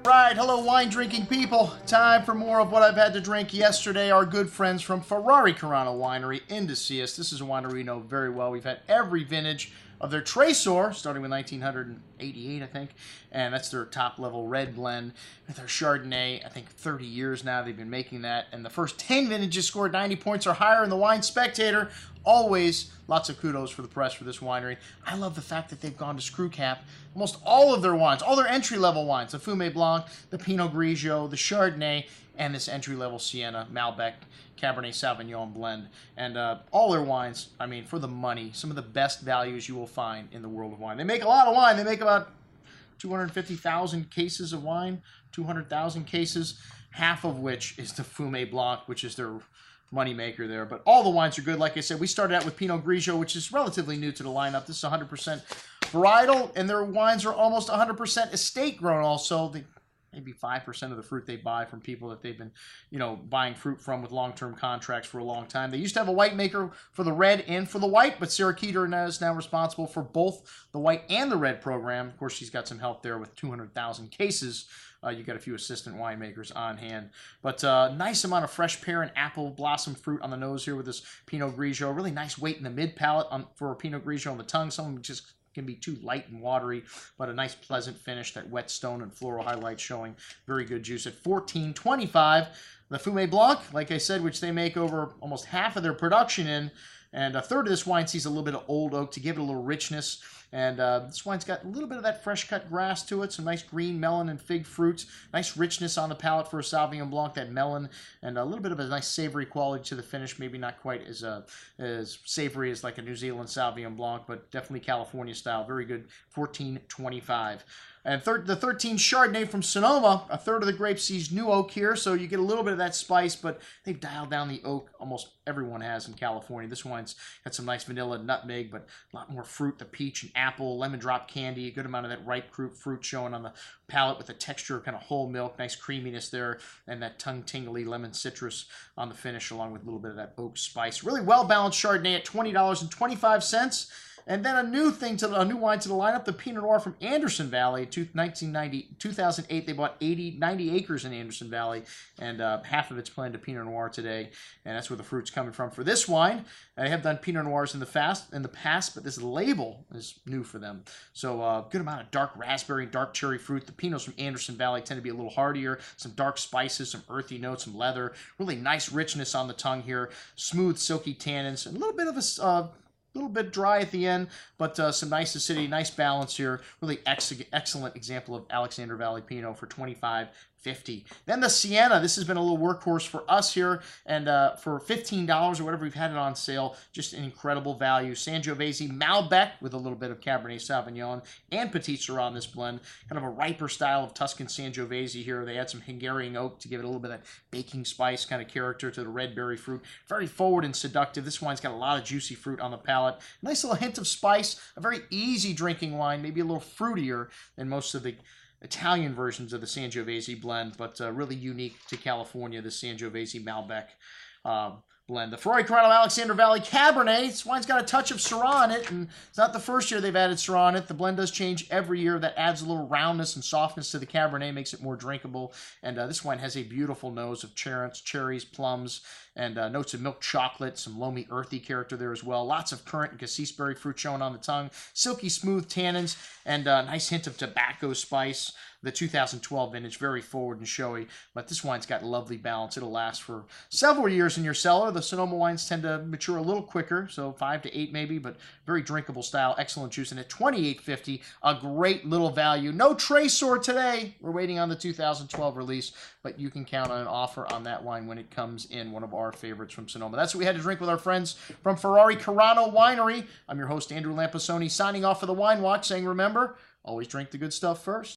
Right, hello wine drinking people. Time for more of what I've had to drink yesterday. Our good friends from Ferrari Carano Winery in to see us. This is a winery we know very well. We've had every vintage of their Tresor, starting with 1988, I think, and that's their top-level red blend. With their Chardonnay, I think 30 years now they've been making that, and the first 10 vintages scored 90 points or higher in the Wine Spectator. Always lots of kudos for the press for this winery. I love the fact that they've gone to screw cap almost all of their wines, all their entry-level wines, the Fumé Blanc, the Pinot Grigio, the Chardonnay, and this entry-level Sienna, Malbec, Cabernet Sauvignon blend. And all their wines, I mean, for the money, some of the best values you will find in the world of wine. They make a lot of wine. They make about 250,000 cases of wine, 200,000 cases, half of which is the Fumé Blanc, which is their money maker there. But all the wines are good. Like I said, we started out with Pinot Grigio, which is relatively new to the lineup. This is 100% varietal, and their wines are almost 100% estate grown also. Maybe 5% of the fruit they buy from people that they've been, buying fruit from with long-term contracts for a long time. They used to have a white maker for the red and for the white, but Sarah Keeter is now responsible for both the white and the red program. Of course, she's got some help there with 200,000 cases. You got a few assistant winemakers on hand. But nice amount of fresh pear and apple blossom fruit on the nose here with this Pinot Grigio. Really nice weight in the mid-palate for a Pinot Grigio on the tongue. Some of them just can be too light and watery, but a nice pleasant finish, that wet stone and floral highlights showing very good juice at $14.25. The Fumé Blanc, like I said, which they make over almost half of their production in, and a third of this wine sees a little bit of old oak to give it a little richness. And this wine's got a little bit of that fresh cut grass to it, some nice green melon and fig fruits, nice richness on the palate for a Sauvignon Blanc, that melon, and a little bit of a nice savory quality to the finish. Maybe not quite as savory as like a New Zealand Sauvignon Blanc, but definitely California style. Very good, $14.25. And the 13 Chardonnay from Sonoma, a third of the grape sees new oak here, so you get a little bit of that spice, but they've dialed down the oak. Almost everyone has in California. This wine's got some nice vanilla and nutmeg, but a lot more fruit, the peach and apple, lemon drop candy, a good amount of that ripe fruit showing on the palate with the texture of kind of whole milk, nice creaminess there, and that tongue-tingly lemon citrus on the finish, along with a little bit of that oak spice. Really well-balanced Chardonnay at $20.25. And then a new wine to the lineup, the Pinot Noir from Anderson Valley. 2008, they bought 90 acres in Anderson Valley, and half of it's planned to Pinot Noir today, and that's where the fruit's coming from for this wine. They have done Pinot Noirs in the past, but this label is new for them. So good amount of dark raspberry, dark cherry fruit. The Pinots from Anderson Valley tend to be a little heartier, some dark spices, some earthy notes, some leather. Really nice richness on the tongue here, smooth, silky tannins, and a little bit of a little bit dry at the end, but some nice acidity, nice balance here. Really excellent example of Alexander Valley Pinot for $25.50. Then the Sienna. This has been a little workhorse for us here, and for $15 or whatever, we've had it on sale. Just an incredible value. Sangiovese Malbec with a little bit of Cabernet Sauvignon and Petit Syrah in this blend. Kind of a riper style of Tuscan Sangiovese here. They add some Hungarian oak to give it a little bit of that baking spice kind of character to the red berry fruit. Very forward and seductive. This wine's got a lot of juicy fruit on the palate. Nice little hint of spice. A very easy drinking wine. Maybe a little fruitier than most of the Italian versions of the Sangiovese blend, but really unique to California, the Sangiovese Malbec blend. The Ferrari Carano Alexander Valley Cabernet. This wine's got a touch of Syrah in it, and it's not the first year they've added Syrah in it. The blend does change every year. That adds a little roundness and softness to the Cabernet, makes it more drinkable. And this wine has a beautiful nose of cherries, plums, and notes of milk chocolate, some loamy, earthy character there as well. Lots of currant and cassis-berry fruit showing on the tongue. Silky, smooth tannins, and a nice hint of tobacco spice. The 2012 vintage, very forward and showy, but this wine's got lovely balance. It'll last for several years in your cellar. The Sonoma wines tend to mature a little quicker, so 5 to 8 maybe, but very drinkable style, excellent juice. And at $28.50, a great little value. No Tresor today. We're waiting on the 2012 release, but you can count on an offer on that wine when it comes in, one of our favorites from Sonoma. That's what we had to drink with our friends from Ferrari Carano Winery. I'm your host, Andrew Lamposoni, signing off for the Wine Watch, saying remember, always drink the good stuff first.